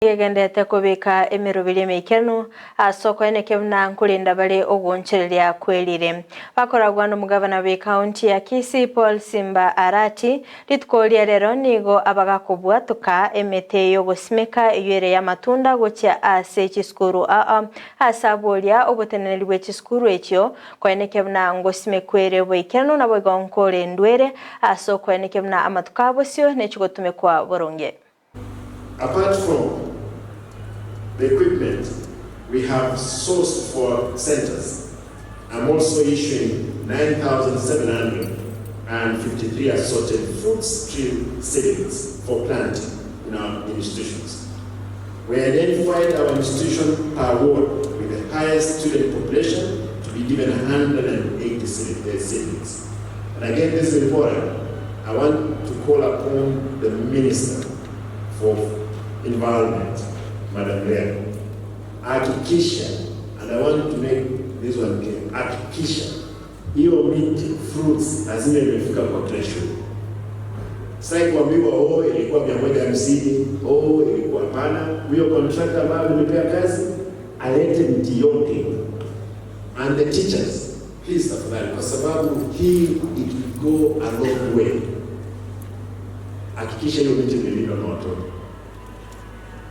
Yegendete kubika emirubiri mikenu asoko enekemna nkulinda bali ogunchereria kwelire bakoragwa n'omugabana wa county ya Kisii Paul Simba Arati litkolia rero nigo abagakubwatuka emete yo gusimika iyere ya matunda gocha ase chiskuru asabolia obuteneri bwe chiskuru ekyo kwenekemna ngosimekwere bwikenu nabo gonkore ndwere asoko enekemna amatukabosyo nechigotumekwa boronge. Apart from the equipment we have sourced for centers, I'm also issuing 9,753 assorted fruit tree seedlings for planting in our institutions. We identified our institution per ward with the highest student population to be given 180 seedlings. And again, this is important. I want to call upon the Minister for Environment, Madam Mayor, hakikisha, and I want to make this one clear, hakikisha hiyo miti fruits lazima imefika kwa threshold. Sasa kuambiwa ilikuwa 150, ilikuwa hapana, huyo contractor ambaye amepea kazi alete miti yote. And the teachers, please tafadhali, kwa sababu hii it will go a long way. Hakikisha hiyo miti imelindwa na watoto.